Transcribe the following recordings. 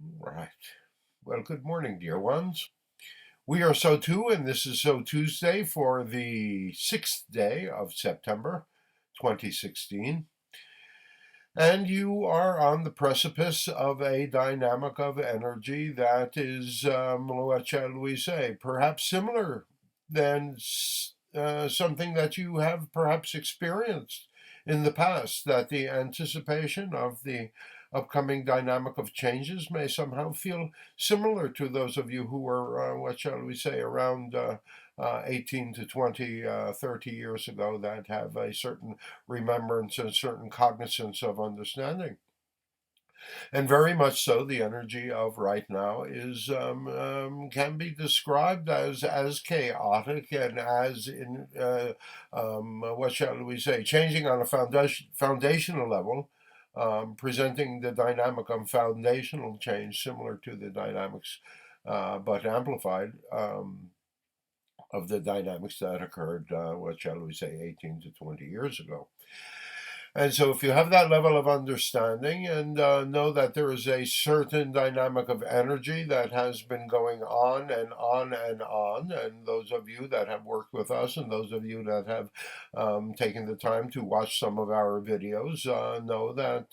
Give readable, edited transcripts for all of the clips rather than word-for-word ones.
Right. Well, good morning, dear ones. We are SOTU, and this is So Tuesday for the 6th day of September 2016. And you are on the precipice of a dynamic of energy that is, what shall we say, perhaps similar than something that you have perhaps experienced in the past, that the anticipation of the upcoming dynamic of changes may somehow feel similar to those of you who were, what shall we say, around 18 to 20, 30 years ago, that have a certain remembrance and certain cognizance of understanding. And very much so, the energy of right now is can be described as chaotic and as in what shall we say, changing on a foundational level, presenting the dynamic of foundational change similar to the dynamics, but amplified. Of the dynamics that occurred, what shall we say, 18 to 20 years ago. And so, if you have that level of understanding and know that there is a certain dynamic of energy that has been going on and on and on, and those of you that have worked with us and those of you that have taken the time to watch some of our videos, know that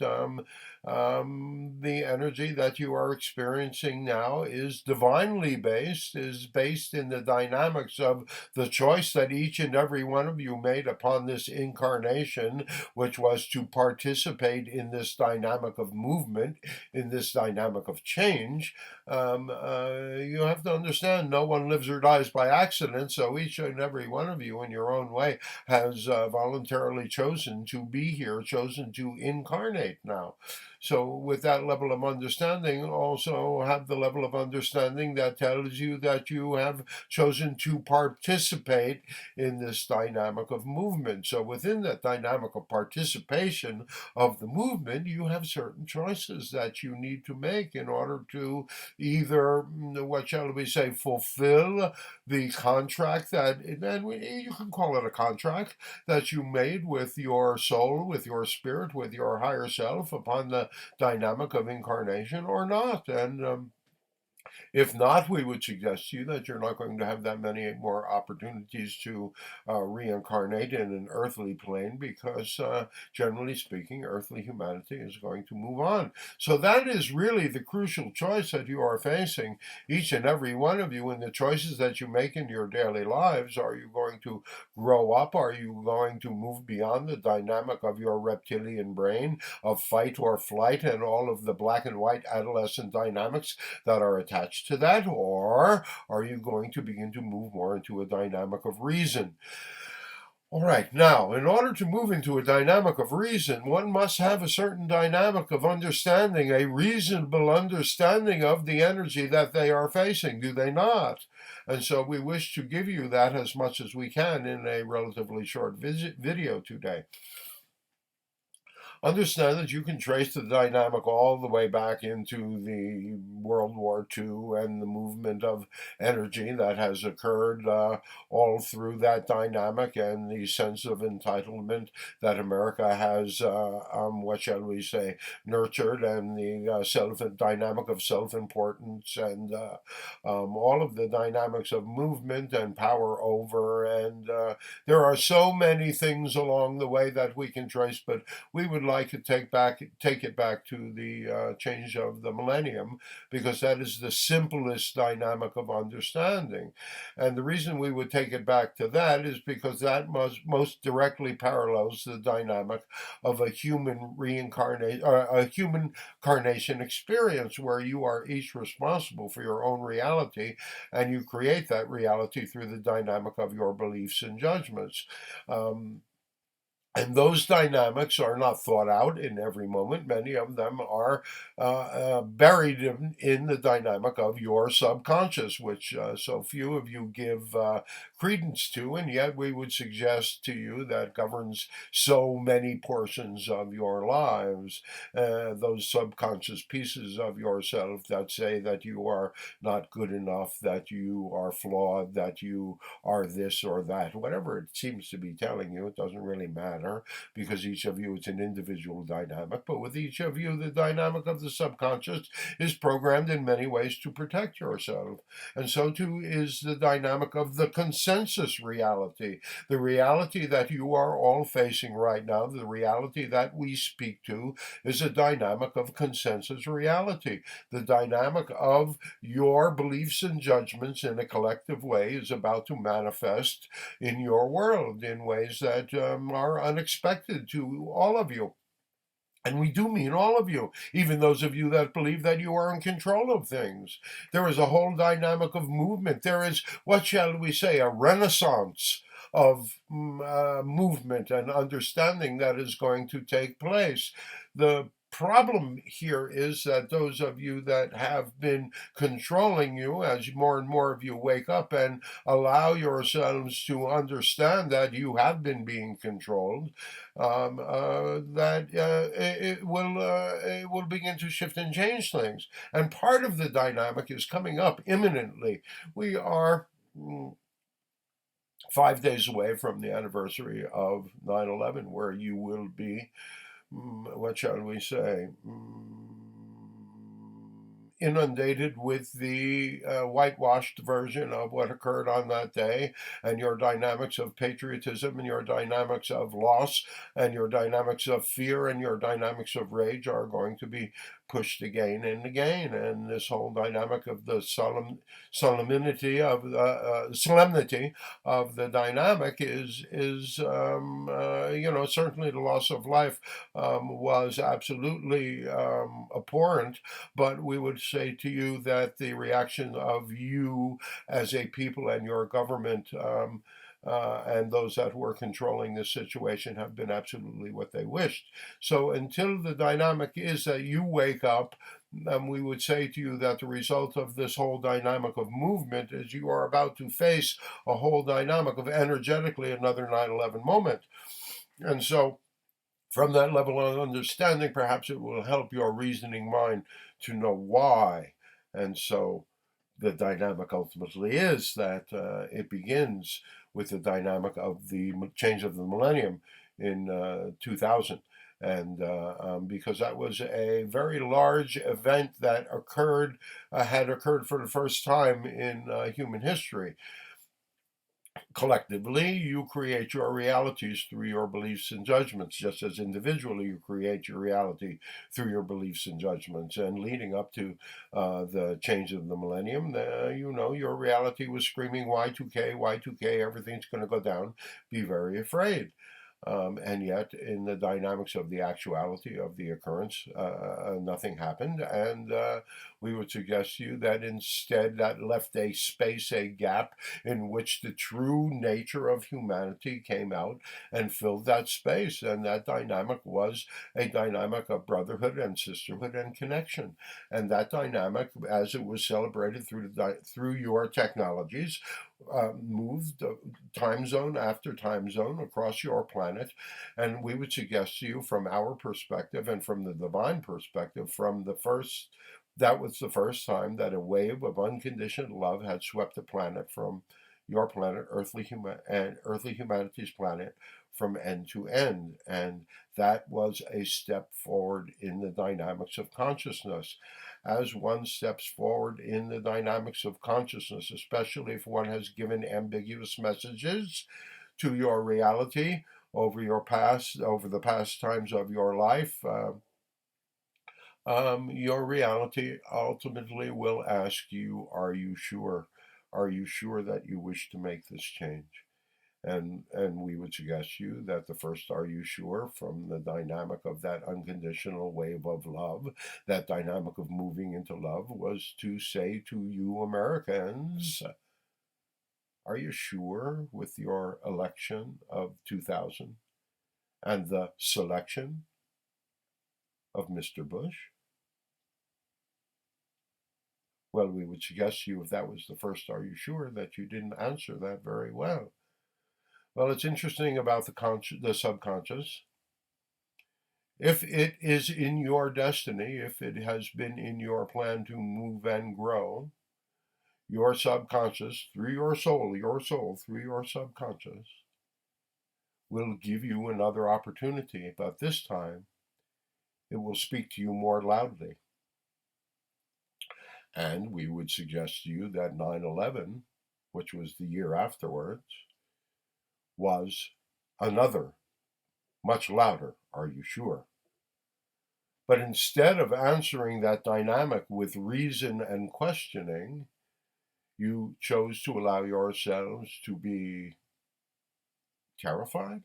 the energy that you are experiencing now is divinely based, is based in the dynamics of the choice that each and every one of you made upon this incarnation, which was to participate in this dynamic of movement, in this dynamic of change. You have to understand no one lives or dies by accident, so each and every one of you, in your own way, has voluntarily chosen to be here, chosen to incarnate now. So, with that level of understanding, also have the level of understanding that tells you that you have chosen to participate in this dynamic of movement. So, within that dynamic of participation of the movement, you have certain choices that you need to make in order to either, what shall we say, fulfill the contract that, and you can call it a contract, that you made with your soul, with your spirit, with your higher self upon the dynamic of incarnation or not. And if not, we would suggest to you that you're not going to have that many more opportunities to reincarnate in an earthly plane because, generally speaking, earthly humanity is going to move on. So that is really the crucial choice that you are facing, each and every one of you, in the choices that you make in your daily lives. Are you going to grow up? Are you going to move beyond the dynamic of your reptilian brain of fight or flight and all of the black and white adolescent dynamics that are attached to that? Or are you going to begin to move more into a dynamic of reason? All right, now, in order to move into a dynamic of reason, one must have a certain dynamic of understanding, a reasonable understanding of the energy that they are facing, do they not? And so we wish to give you that as much as we can in a relatively short video today. Understand that you can trace the dynamic all the way back into the World War II and the movement of energy that has occurred all through that dynamic and the sense of entitlement that America has, what shall we say, nurtured, and the dynamic of self-importance and all of the dynamics of movement and power over. And there are so many things along the way that we can trace, but we would like to take it back to the change of the millennium, because that is the simplest dynamic of understanding. And the reason we would take it back to that is because that most directly parallels the dynamic of a human reincarnation, a human carnation experience, where you are each responsible for your own reality, and you create that reality through the dynamic of your beliefs and judgments. And those dynamics are not thought out in every moment. Many of them are buried in the dynamic of your subconscious, which so few of you give credence to, and yet we would suggest to you that governs so many portions of your lives. Those subconscious pieces of yourself that say that you are not good enough, that you are flawed, that you are this or that, whatever it seems to be telling you, it doesn't really matter. manner, because each of you is an individual dynamic, but with each of you, the dynamic of the subconscious is programmed in many ways to protect yourself. And so too is the dynamic of the consensus reality, the reality that you are all facing right now, the reality that we speak to is a dynamic of consensus reality. The dynamic of your beliefs and judgments in a collective way is about to manifest in your world in ways that are unexpected to all of you. And we do mean all of you, even those of you that believe that you are in control of things. There is a whole dynamic of movement. There is, what shall we say, a renaissance of movement and understanding that is going to take place. The problem here is that those of you that have been controlling you, as more and more of you wake up and allow yourselves to understand that you have been being controlled, that it will begin to shift and change things. And part of the dynamic is coming up imminently. We are 5 days away from the anniversary of 9/11, where you will be, what shall we say, inundated with the whitewashed version of what occurred on that day, and your dynamics of patriotism and your dynamics of loss and your dynamics of fear and your dynamics of rage are going to be pushed again and again. And this whole dynamic of the solemnity of the dynamic is certainly the loss of life was absolutely abhorrent, but we would say to you that the reaction of you as a people and your government and those that were controlling the situation have been absolutely what they wished. So until the dynamic is that you wake up, we would say to you that the result of this whole dynamic of movement is you are about to face a whole dynamic of energetically another 9/11 moment. And so from that level of understanding, perhaps it will help your reasoning mind to know why. And so the dynamic ultimately is that it begins with the dynamic of the change of the millennium in 2000. And because that was a very large event that had occurred for the first time in human history. Collectively, you create your realities through your beliefs and judgments, just as individually you create your reality through your beliefs and judgments. And leading up to the change of the millennium, your reality was screaming Y2K, Y2K, everything's going to go down, be very afraid. And yet, in the dynamics of the actuality of the occurrence, nothing happened. And we would suggest to you that instead that left a space, a gap, in which the true nature of humanity came out and filled that space. And that dynamic was a dynamic of brotherhood and sisterhood and connection. And that dynamic, as it was celebrated through your technologies, moved time zone after time zone across your planet. And we would suggest to you, from our perspective and from the divine perspective, that was the first time that a wave of unconditioned love had swept the planet from your planet, earthly humanity's planet, from end to end. And that was a step forward in the dynamics of consciousness. As one steps forward in the dynamics of consciousness, especially if one has given ambiguous messages to your reality over the past times of your life, your reality ultimately will ask you, are you sure? Are you sure that you wish to make this change? And we would suggest to you that the first "Are you sure?" from the dynamic of that unconditional wave of love, that dynamic of moving into love, was to say to you Americans, are you sure with your election of 2000 and the selection of Mr. Bush? Well, we would suggest to you, if that was the first "Are you sure?" that you didn't answer that very well. Well, it's interesting about the subconscious. If it is in your destiny, if it has been in your plan to move and grow, your subconscious, through your soul through your subconscious, will give you another opportunity, but this time it will speak to you more loudly. And we would suggest to you that 9/11, which was the year afterwards, was another, much louder, are you sure? But instead of answering that dynamic with reason and questioning, you chose to allow yourselves to be terrified.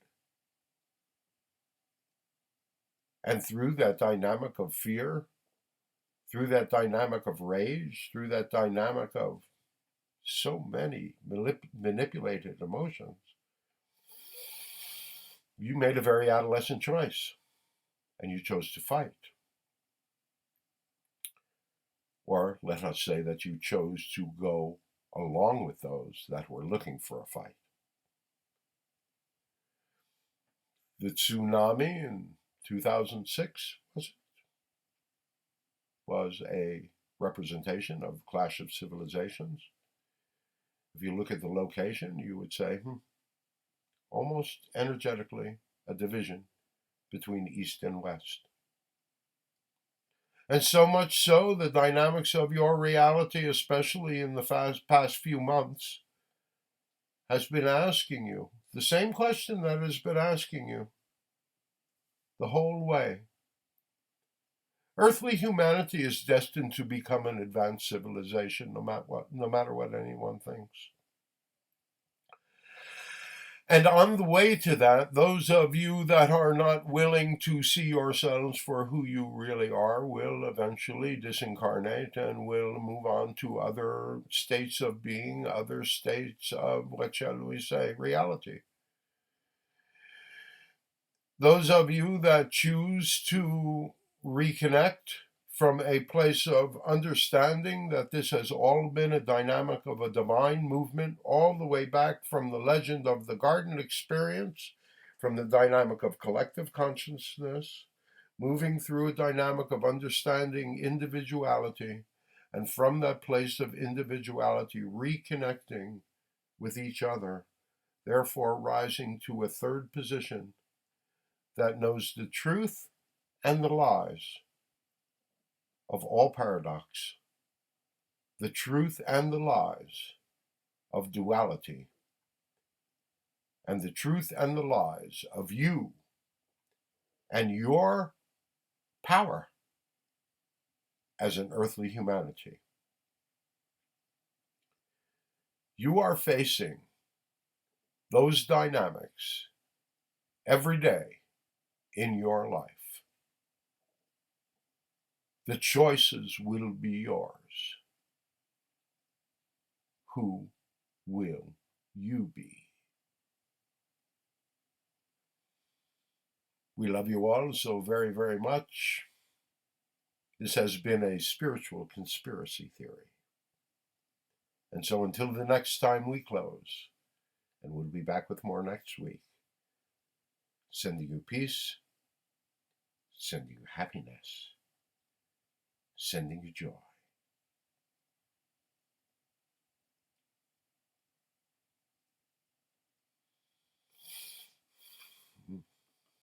And through that dynamic of fear, through that dynamic of rage, through that dynamic of so many manipulated emotions, you made a very adolescent choice, and you chose to fight. Or let us say that you chose to go along with those that were looking for a fight. The tsunami in 2006 was a representation of clash of civilizations. If you look at the location, you would say, almost energetically a division between East and West. And so much so, the dynamics of your reality, especially in the past few months, has been asking you the same question that has been asking you the whole way. Earthly humanity is destined to become an advanced civilization, no matter what anyone thinks. And on the way to that, those of you that are not willing to see yourselves for who you really are will eventually disincarnate and will move on to other states of being, other states of, what shall we say, reality. Those of you that choose to reconnect from a place of understanding that this has all been a dynamic of a divine movement, all the way back from the legend of the garden experience, from the dynamic of collective consciousness, moving through a dynamic of understanding individuality, and from that place of individuality, reconnecting with each other, therefore rising to a third position that knows the truth and the lies of all paradox, the truth and the lies of duality, and the truth and the lies of you and your power as an earthly humanity. You are facing those dynamics every day in your life. The choices will be yours. Who will you be? We love you all so very, very much. This has been a spiritual conspiracy theory. And so until the next time we close, and we'll be back with more next week, sending you peace, sending you happiness, sending you joy.